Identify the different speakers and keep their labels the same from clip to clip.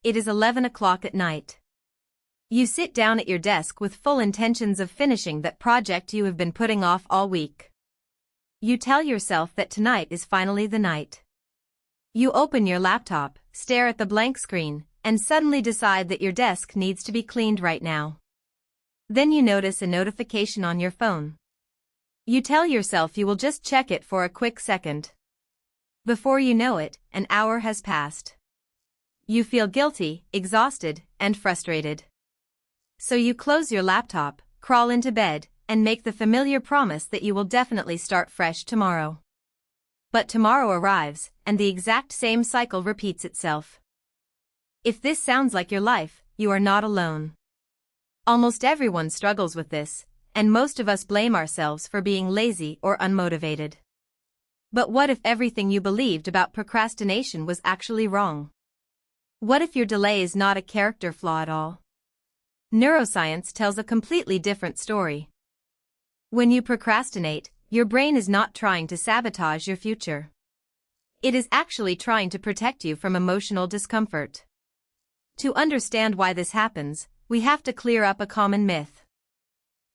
Speaker 1: It is 11 o'clock at night. You sit down at your desk with full intentions of finishing that project you have been putting off all week. You tell yourself that tonight is finally the night. You open your laptop, stare at the blank screen, and suddenly decide that your desk needs to be cleaned right now. Then you notice a notification on your phone. You tell yourself you will just check it for a quick second. Before you know it, an hour has passed. You feel guilty, exhausted, and frustrated. So you close your laptop, crawl into bed, and make the familiar promise that you will definitely start fresh tomorrow. But tomorrow arrives, and the exact same cycle repeats itself. If this sounds like your life, you are not alone. Almost everyone struggles with this, and most of us blame ourselves for being lazy or unmotivated. But what if everything you believed about procrastination was actually wrong? What if your delay is not a character flaw at all? Neuroscience tells a completely different story. When you procrastinate, your brain is not trying to sabotage your future. It is actually trying to protect you from emotional discomfort. To understand why this happens, we have to clear up a common myth.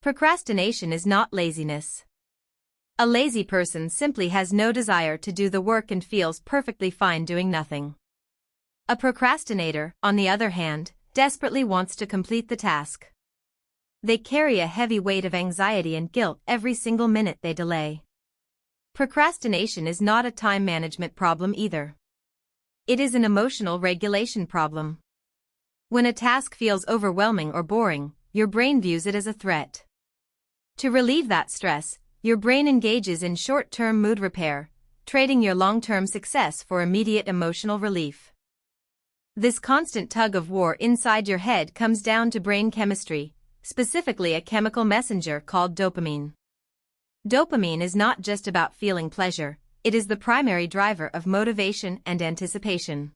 Speaker 1: Procrastination is not laziness. A lazy person simply has no desire to do the work and feels perfectly fine doing nothing. A procrastinator, on the other hand, desperately wants to complete the task. They carry a heavy weight of anxiety and guilt every single minute they delay. Procrastination is not a time management problem either. It is an emotional regulation problem. When a task feels overwhelming or boring, your brain views it as a threat. To relieve that stress, your brain engages in short-term mood repair, trading your long-term success for immediate emotional relief. This constant tug of war inside your head comes down to brain chemistry, specifically a chemical messenger called dopamine. Dopamine is not just about feeling pleasure, it is the primary driver of motivation and anticipation.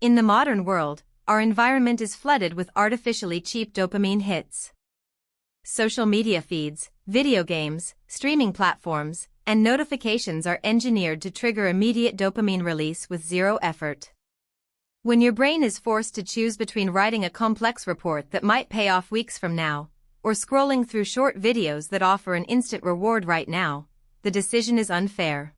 Speaker 1: In the modern world, our environment is flooded with artificially cheap dopamine hits. Social media feeds, video games, streaming platforms, and notifications are engineered to trigger immediate dopamine release with zero effort. When your brain is forced to choose between writing a complex report that might pay off weeks from now, or scrolling through short videos that offer an instant reward right now, the decision is unfair.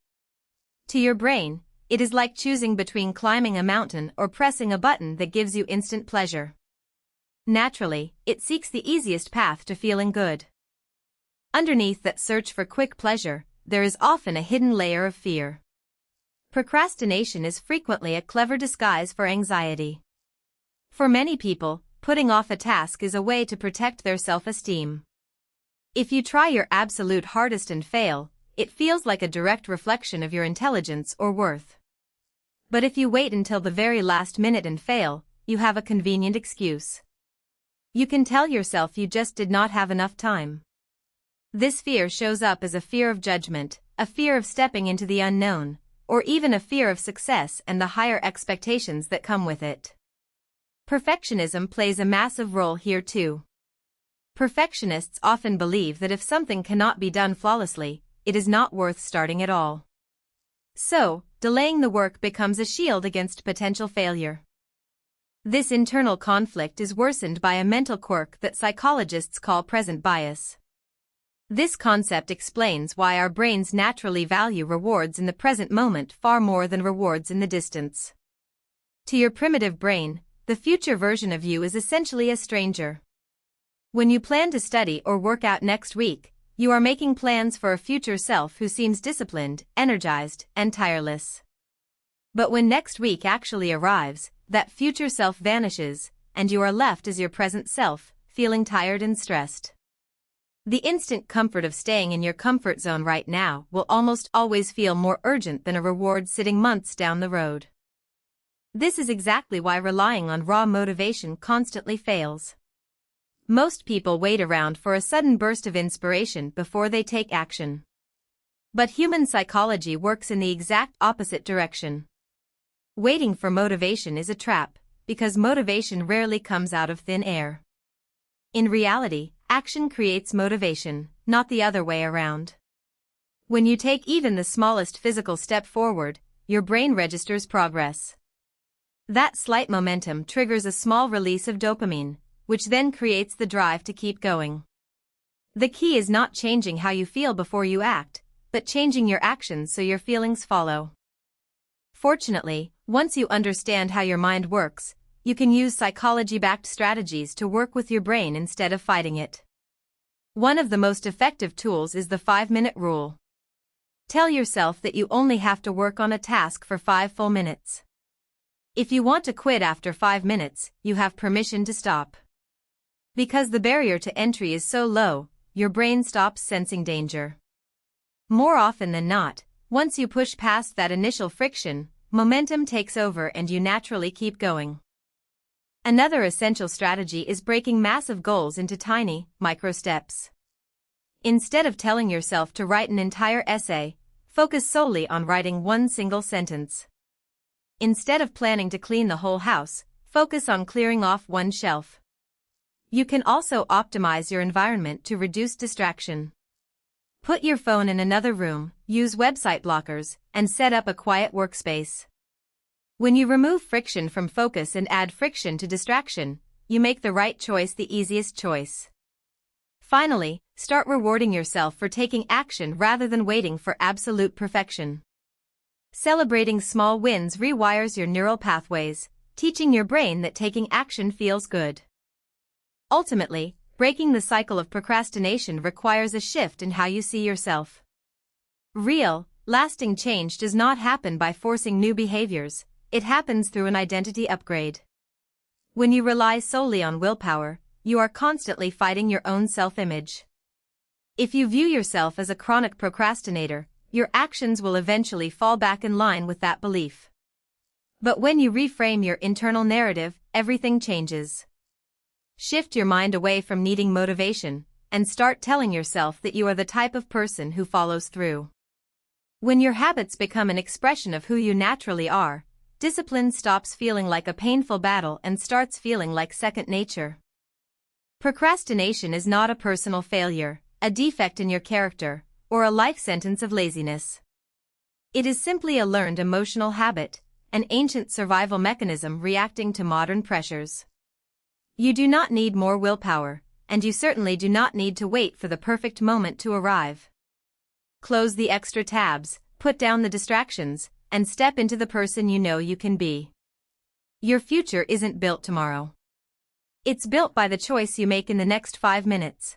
Speaker 1: To your brain, it is like choosing between climbing a mountain or pressing a button that gives you instant pleasure. Naturally, it seeks the easiest path to feeling good. Underneath that search for quick pleasure, there is often a hidden layer of fear. Procrastination is frequently a clever disguise for anxiety. For many people, putting off a task is a way to protect their self-esteem. If you try your absolute hardest and fail, it feels like a direct reflection of your intelligence or worth. But if you wait until the very last minute and fail, you have a convenient excuse. You can tell yourself you just did not have enough time. This fear shows up as a fear of judgment, a fear of stepping into the unknown, or even a fear of success and the higher expectations that come with it. Perfectionism plays a massive role here too. Perfectionists often believe that if something cannot be done flawlessly, it is not worth starting at all. So, delaying the work becomes a shield against potential failure. This internal conflict is worsened by a mental quirk that psychologists call present bias. This concept explains why our brains naturally value rewards in the present moment far more than rewards in the distance. To your primitive brain, the future version of you is essentially a stranger. When you plan to study or work out next week, you are making plans for a future self who seems disciplined, energized, and tireless. But when next week actually arrives, that future self vanishes, and you are left as your present self, feeling tired and stressed. The instant comfort of staying in your comfort zone right now will almost always feel more urgent than a reward sitting months down the road. This is exactly why relying on raw motivation constantly fails. Most people wait around for a sudden burst of inspiration before they take action. But human psychology works in the exact opposite direction. Waiting for motivation is a trap, because motivation rarely comes out of thin air. In reality, action creates motivation, not the other way around. When you take even the smallest physical step forward, your brain registers progress. That slight momentum triggers a small release of dopamine, which then creates the drive to keep going. The key is not changing how you feel before you act, but changing your actions so your feelings follow. Fortunately, once you understand how your mind works, you can use psychology-backed strategies to work with your brain instead of fighting it. One of the most effective tools is the 5-minute rule. Tell yourself that you only have to work on a task for 5 full minutes. If you want to quit after 5 minutes, you have permission to stop. Because the barrier to entry is so low, your brain stops sensing danger. More often than not, once you push past that initial friction, momentum takes over and you naturally keep going. Another essential strategy is breaking massive goals into tiny, micro steps. Instead of telling yourself to write an entire essay, focus solely on writing one single sentence. Instead of planning to clean the whole house, focus on clearing off one shelf. You can also optimize your environment to reduce distraction. Put your phone in another room, use website blockers, and set up a quiet workspace. When you remove friction from focus and add friction to distraction, you make the right choice the easiest choice. Finally, start rewarding yourself for taking action rather than waiting for absolute perfection. Celebrating small wins rewires your neural pathways, teaching your brain that taking action feels good. Ultimately, breaking the cycle of procrastination requires a shift in how you see yourself. Real, lasting change does not happen by forcing new behaviors, it happens through an identity upgrade. When you rely solely on willpower, you are constantly fighting your own self-image. If you view yourself as a chronic procrastinator, your actions will eventually fall back in line with that belief. But when you reframe your internal narrative, everything changes. Shift your mind away from needing motivation, and start telling yourself that you are the type of person who follows through. When your habits become an expression of who you naturally are, discipline stops feeling like a painful battle and starts feeling like second nature. Procrastination is not a personal failure, a defect in your character, or a life sentence of laziness. It is simply a learned emotional habit, an ancient survival mechanism reacting to modern pressures. You do not need more willpower, and you certainly do not need to wait for the perfect moment to arrive. Close the extra tabs, put down the distractions, and step into the person you know you can be. Your future isn't built tomorrow. It's built by the choice you make in the next 5 minutes.